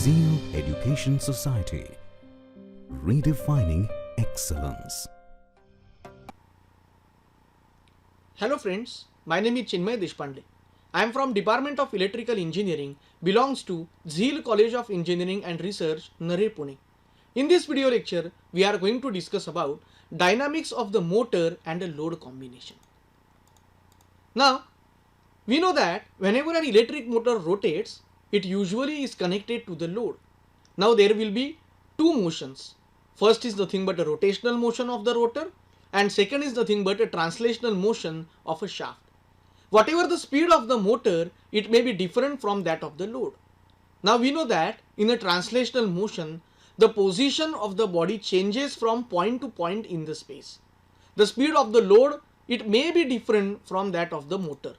Zeal Education Society, redefining excellence. Hello friends, my name is Chinmay Deshpande. I am from Department of Electrical Engineering, belongs to Zeal College of Engineering and Research, Narhe, Pune. In this video lecture, we are going to discuss about dynamics of the motor and a load combination. Now, we know that whenever an electric motor rotates, it usually is connected to the load. Now there will be two motions. First is nothing but a rotational motion of the rotor, and second is nothing but a translational motion of a shaft. Whatever the speed of the motor, it may be different from that of the load. Now we know that in a translational motion, the position of the body changes from point to point in the space. The speed of the load, it may be different from that of the motor.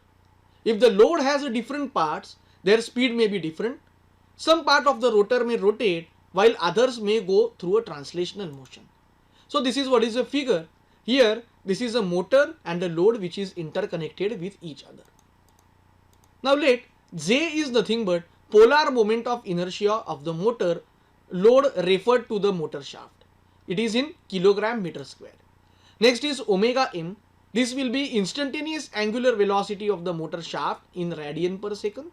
If the load has a different parts, their speed may be different. Some part of the rotor may rotate while others may go through a translational motion. So this is what is a figure. Here this is a motor and a load which is interconnected with each other. Now let J is nothing but polar moment of inertia of the motor load referred to the motor shaft. It is in kilogram meter square. Next is omega m. This will be instantaneous angular velocity of the motor shaft in radian per second.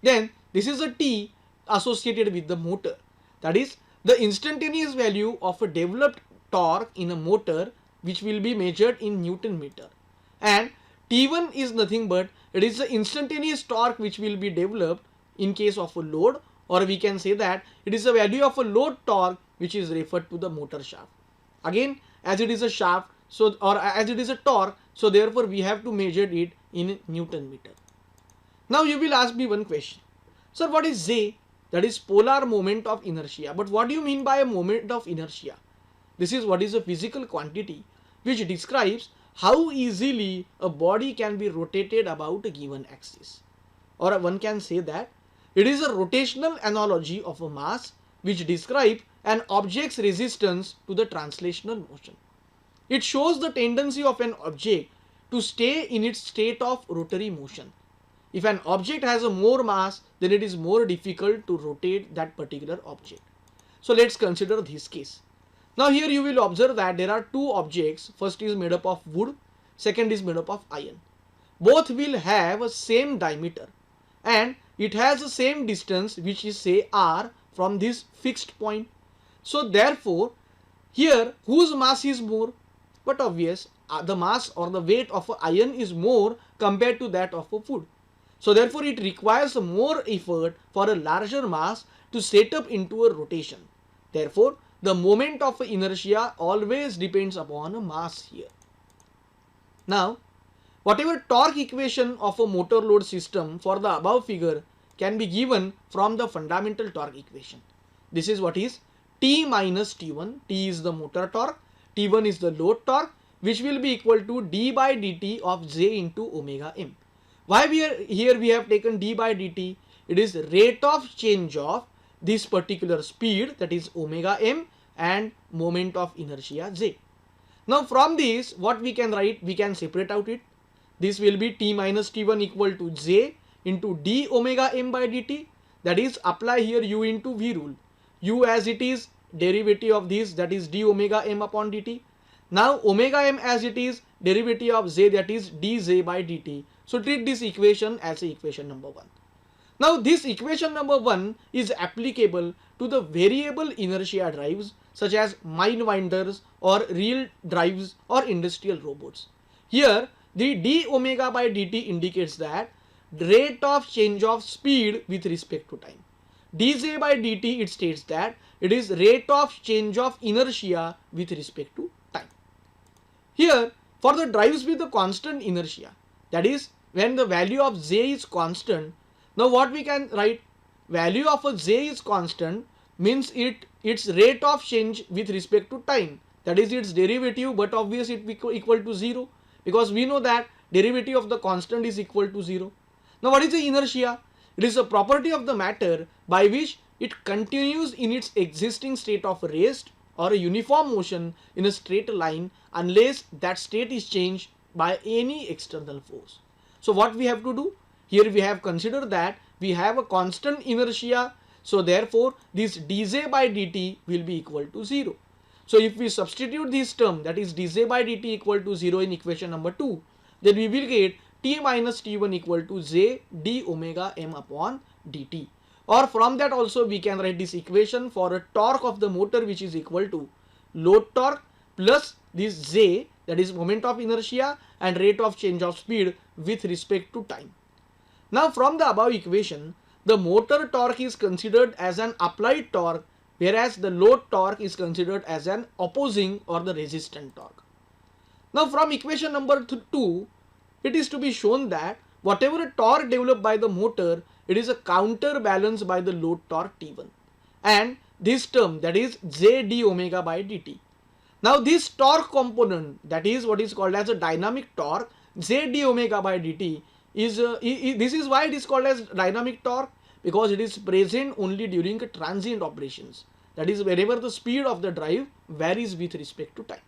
Then this is a T associated with the motor. That is the instantaneous value of a developed torque in a motor which will be measured in Newton meter. And T1 is nothing but it is the instantaneous torque which will be developed in case of a load, or we can say that it is the value of a load torque which is referred to the motor shaft. Again, as it is a shaft, so or as it is a torque, so therefore we have to measure it in Newton meter. Now you will ask me one question. Sir, what is J? That is polar moment of inertia. But what do you mean by a moment of inertia? This is what is a physical quantity which describes how easily a body can be rotated about a given axis. Or one can say that it is a rotational analogy of a mass which describes an object's resistance to the translational motion. It shows the tendency of an object to stay in its state of rotary motion. If an object has a more mass, then it is more difficult to rotate that particular object. So let's consider this case. Now here you will observe that there are two objects. First is made up of wood, second is made up of iron. Both will have a same diameter and it has the same distance, which is say r, from this fixed point. So therefore here whose mass is more? But obvious, the mass or the weight of an iron is more compared to that of a wood. So therefore it requires more effort for a larger mass to set up into a rotation. Therefore the moment of inertia always depends upon a mass here. Now whatever torque equation of a motor load system for the above figure can be given from the fundamental torque equation. This is what is T minus T1. T is the motor torque, T1 is the load torque, which will be equal to d by dt of J into omega m. Why we have taken d by dt? It is rate of change of this particular speed, that is omega m, and moment of inertia J. Now from this what we can write? We can separate out it. This will be T minus T1 equal to J into d omega m by dt. That is apply here u into v rule. U as it is derivative of this, that is d omega m upon dt. Now omega m as it is derivative of J, that is dJ by dt. So treat this equation as a equation number 1. Now this equation number 1 is applicable to the variable inertia drives such as mine winders or real drives or industrial robots. Here the d omega by dt indicates that rate of change of speed with respect to time. dJ by dt, it states that it is rate of change of inertia with respect to time. Here for the drives with a constant inertia, that is when the value of J is constant. Now what we can write? Value of a J is constant means its rate of change with respect to time, that is its derivative, but obviously it equal to 0 because we know that derivative of the constant is equal to 0. Now what is the inertia? It is a property of the matter by which it continues in its existing state of rest or a uniform motion in a straight line unless that state is changed by any external force. So what we have to do? Here we have considered that we have a constant inertia So therefore this dz by dt will be equal to 0. So if we substitute this term, that is dz by dt equal to 0 in equation number 2, then we will get t minus t1 equal to j d omega m upon dt. Or from that also we can write this equation for a torque of the motor which is equal to load torque plus this j, that is moment of inertia, and rate of change of speed with respect to time. Now from the above equation, the motor torque is considered as an applied torque, whereas the load torque is considered as an opposing or the resistant torque. Now from equation number 2, it is to be shown that whatever torque developed by the motor, it is a counterbalanced by the load torque T1, and this term, that is j d omega by dt. Now this torque component, that is what is called as a dynamic torque, j d omega by dt, is this is why it is called as dynamic torque, because it is present only during transient operations, that is wherever the speed of the drive varies with respect to time.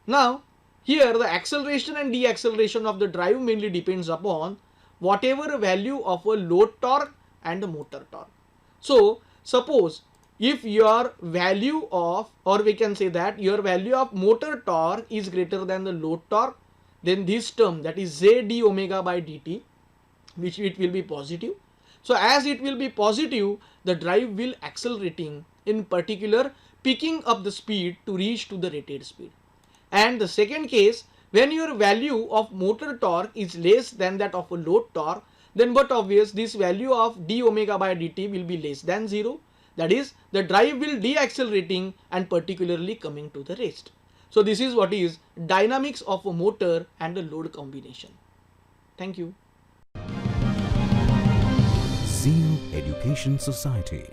Now here the acceleration and deceleration of the drive mainly depends upon whatever value of a load torque and the motor torque. So suppose if your value of, or we can say that your value of motor torque is greater than the load torque, then this term, that is j d omega by dt, which it will be positive. So as it will be positive, the drive will accelerating, in particular picking up the speed to reach to the rated speed. And the second case, when your value of motor torque is less than that of a load torque, then but obvious this value of d omega by dt will be less than 0. That is, the drive will deaccelerating and particularly coming to the rest. So this is what is dynamics of a motor and a load combination. Thank you. Zeal Education Society,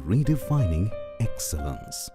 redefining excellence.